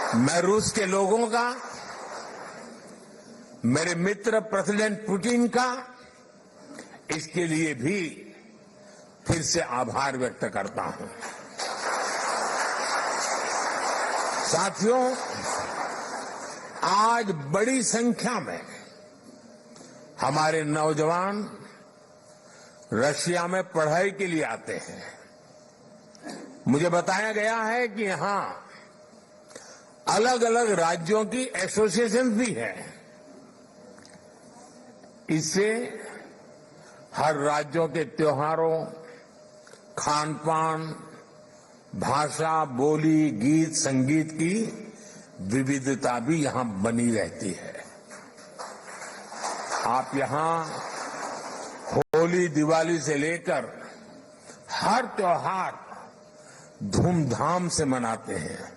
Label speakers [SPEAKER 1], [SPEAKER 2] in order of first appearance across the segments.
[SPEAKER 1] मैं रूस के लोगों का, मेरे मित्र प्रेसिडेंट पुतिन का इसके लिए भी फिर से आभार व्यक्त करता हूं। साथियों, आज बड़ी संख्या में हमारे नौजवान रशिया में पढ़ाई के लिए आते हैं। मुझे बताया गया है कि यहां अलग अलग राज्यों की एसोसिएशन भी है। इससे हर राज्यों के त्योहारों, खान पान, भाषा, बोली, गीत, संगीत की विविधता भी यहां बनी रहती है। आप यहां होली, दिवाली से लेकर हर त्योहार धूमधाम से मनाते हैं।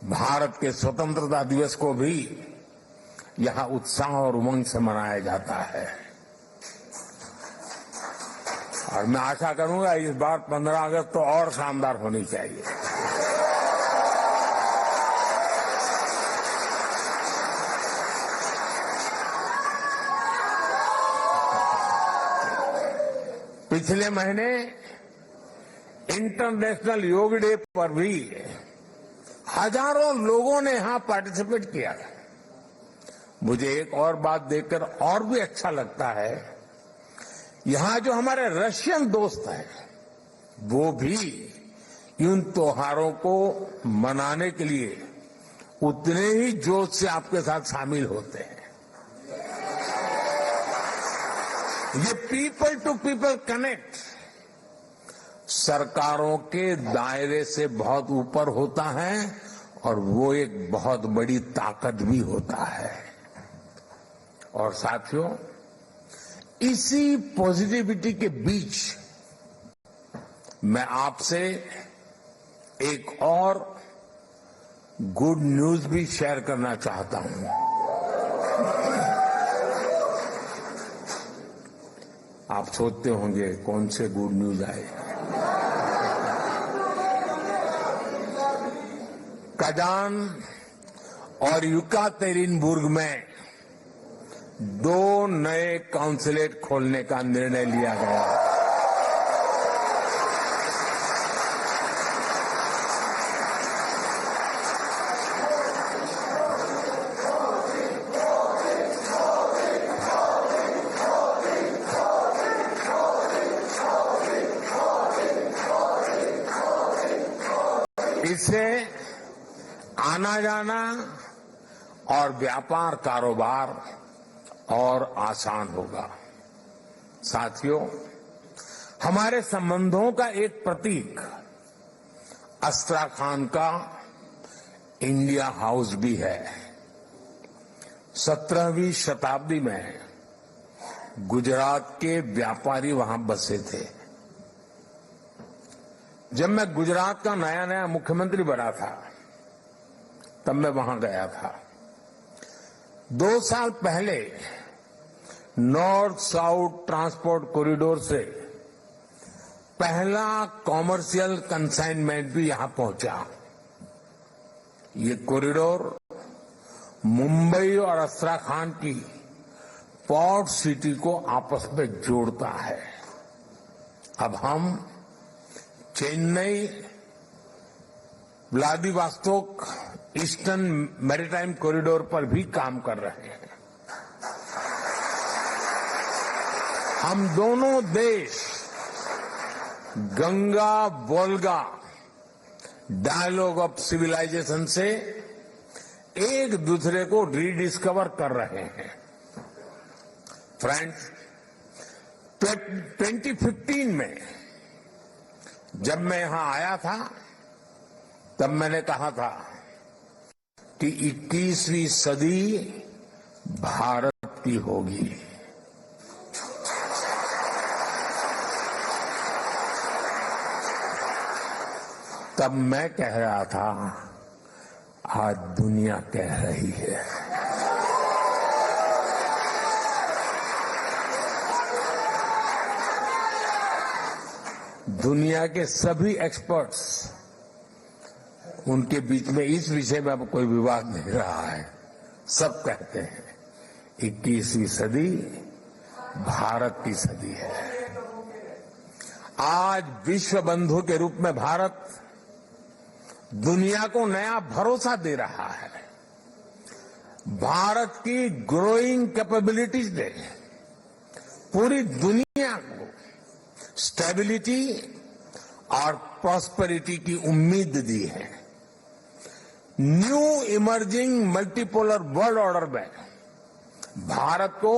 [SPEAKER 1] भारत के स्वतंत्रता दिवस को भी यहां उत्साह और उमंग से मनाया जाता है। और मैं आशा करूंगा इस बार 15 अगस्त तो और शानदार होनी चाहिए। पिछले महीने इंटरनेशनल योग डे पर भी हजारों लोगों ने यहां पार्टिसिपेट किया। मुझे एक और बात देखकर और भी अच्छा लगता है, यहां जो हमारे रशियन दोस्त हैं वो भी इन त्योहारों को मनाने के लिए उतने ही जोश से आपके साथ शामिल होते हैं। ये पीपल टू पीपल कनेक्ट सरकारों के दायरे से बहुत ऊपर होता है और वो एक बहुत बड़ी ताकत भी होता है। और साथियों, इसी पॉजिटिविटी के बीच मैं आपसे एक और गुड न्यूज भी शेयर करना चाहता हूं। आप सोचते होंगे कौन से गुड न्यूज आए। कजान और युकातेरिनबुर्ग में 2 नए काउंसलेट खोलने का निर्णय लिया गया। इससे आना जाना और व्यापार कारोबार और आसान होगा। साथियों, हमारे संबंधों का एक प्रतीक अस्ट्राखान का इंडिया हाउस भी है। 17वीं शताब्दी में गुजरात के व्यापारी वहां बसे थे। जब मैं गुजरात का नया नया मुख्यमंत्री बना था तब मैं वहां गया था। 2 साल पहले नॉर्थ साउथ ट्रांसपोर्ट कॉरिडोर से पहला कॉमर्शियल कंसाइनमेंट भी यहां पहुंचा। ये कॉरिडोर मुंबई और अस्ट्राखान की पोर्ट सिटी को आपस में जोड़ता है। अब हम Chennai, Vladivostok eastern maritime corridor पर भी काम कर रहे हैं। हम दोनों देश Ganga Volga dialogue of civilisation से एक दूसरे को रीडिस्कवर कर रहे हैं। फ्रेंड्स, 2015 में जब मैं यहां आया था तब मैंने कहा था कि 21वीं सदी भारत की होगी। तब मैं कह रहा था, आज दुनिया कह रही है। दुनिया के सभी एक्सपर्ट्स उनके बीच में इस विषय में अब कोई विवाद नहीं रहा है। सब कहते हैं 21वीं सदी भारत की सदी है। आज विश्व बंधु के रूप में भारत दुनिया को नया भरोसा दे रहा है। भारत की ग्रोइंग कैपेबिलिटीज ने पूरी दुनिया को स्टेबिलिटी और प्रॉस्पेरिटी की उम्मीद दी है। New emerging multipolar world order में भारत को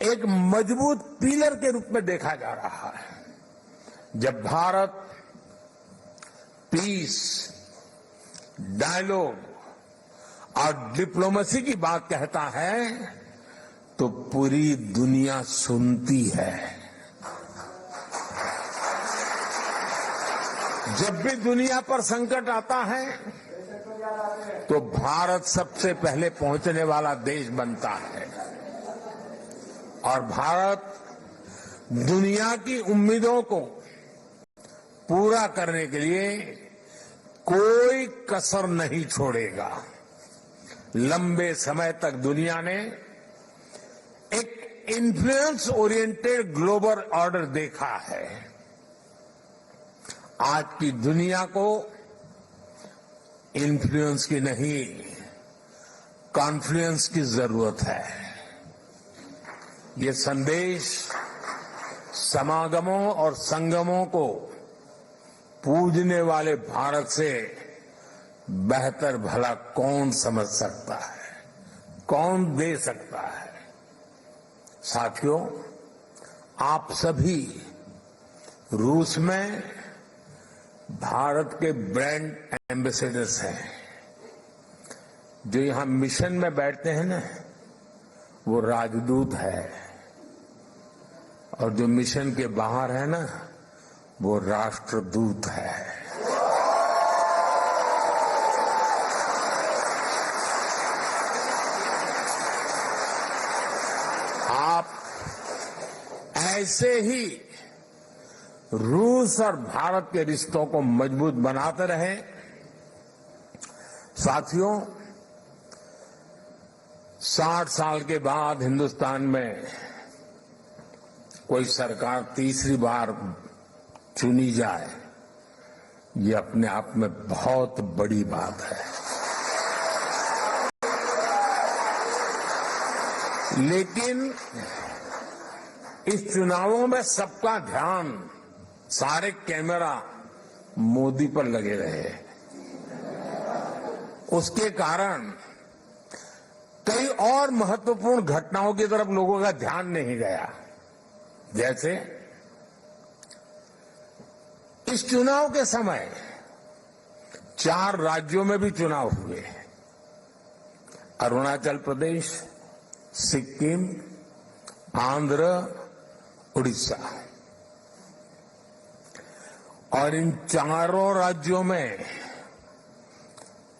[SPEAKER 1] एक मजबूत पिलर के रूप में देखा जा रहा है। जब भारत पीस, डायलॉग और डिप्लोमेसी की बात कहता है तो पूरी दुनिया सुनती है। जब भी दुनिया पर संकट आता है तो भारत सबसे पहले पहुंचने वाला देश बनता है और भारत दुनिया की उम्मीदों को पूरा करने के लिए कोई कसर नहीं छोड़ेगा। लंबे समय तक दुनिया ने एक इन्फ्लुएंस ओरिएंटेड ग्लोबल ऑर्डर देखा है। आज की दुनिया को इन्फ्लुएंस की नहीं, कॉन्फ्लुएंस की जरूरत है। ये संदेश समागमों और संगमों को पूजने वाले भारत से बेहतर भला कौन समझ सकता है, कौन दे सकता है। साथियों, आप सभी रूस में भारत के ब्रांड एम्बेसडर्स हैं। जो यहां मिशन में बैठते हैं ना, वो राजदूत है, और जो मिशन के बाहर है ना, वो राष्ट्रदूत है। आप ऐसे ही रूस और भारत के रिश्तों को मजबूत बनाते रहें। साथियों, 60 साल के बाद हिंदुस्तान में कोई सरकार तीसरी बार चुनी जाए, ये अपने आप में बहुत बड़ी बात है। लेकिन इस चुनावों में सबका ध्यान, सारे कैमरा मोदी पर लगे रहे। उसके कारण कई और महत्वपूर्ण घटनाओं की तरफ लोगों का ध्यान नहीं गया। जैसे इस चुनाव के समय 4 राज्यों में भी चुनाव हुए। अरुणाचल प्रदेश, सिक्किम, आंध्र, उड़ीसा। और इन चारों राज्यों में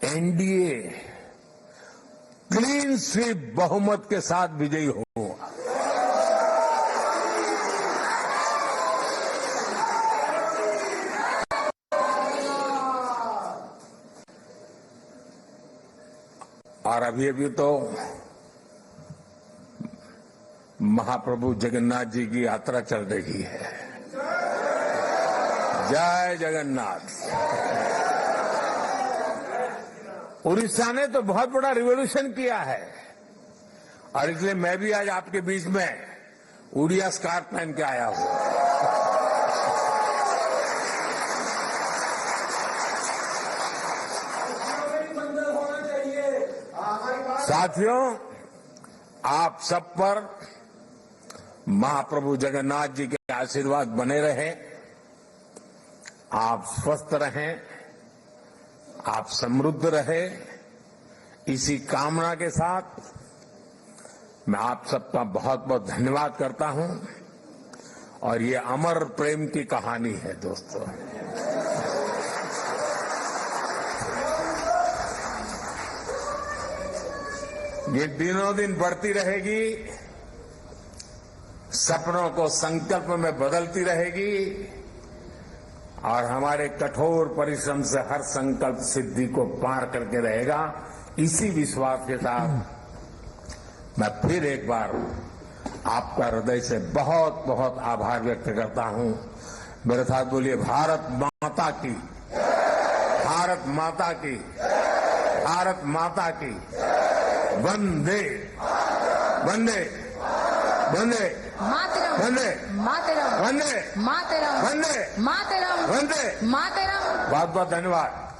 [SPEAKER 1] एनडीए क्लीन स्वीप बहुमत के साथ विजयी हुआ। और अभी तो महाप्रभु जगन्नाथ जी की यात्रा चल रही है। जय जगन्नाथ। उड़ीसा ने तो बहुत बड़ा रिवॉल्यूशन किया है, और इसलिए मैं भी आज आपके बीच में उड़िया स्कार्फ पहन के आया हूं। साथियों, आप सब पर महाप्रभु जगन्नाथ जी के आशीर्वाद बने रहे। आप स्वस्थ रहें, आप समृद्ध रहे। इसी कामना के साथ मैं आप सबका बहुत बहुत धन्यवाद करता हूं। और ये अमर प्रेम की कहानी है दोस्तों। ये दिनों दिन बढ़ती रहेगी, सपनों को संकल्प में बदलती रहेगी, और हमारे कठोर परिश्रम से हर संकल्प सिद्धि को पार करके रहेगा। इसी विश्वास के साथ मैं फिर एक बार आपका हृदय से बहुत बहुत आभार व्यक्त करता हूं। मेरे साथ बोलिए, भारत माता की, भारत माता की, भारत माता की, वंदे वंदे वंदे
[SPEAKER 2] मातरम,
[SPEAKER 1] वंदे
[SPEAKER 2] मातरम,
[SPEAKER 1] वंदे
[SPEAKER 2] मातरम,
[SPEAKER 1] वंदे
[SPEAKER 2] मातरम,
[SPEAKER 1] वंदे।
[SPEAKER 2] मातरम।
[SPEAKER 1] बहुत बहुत धन्यवाद।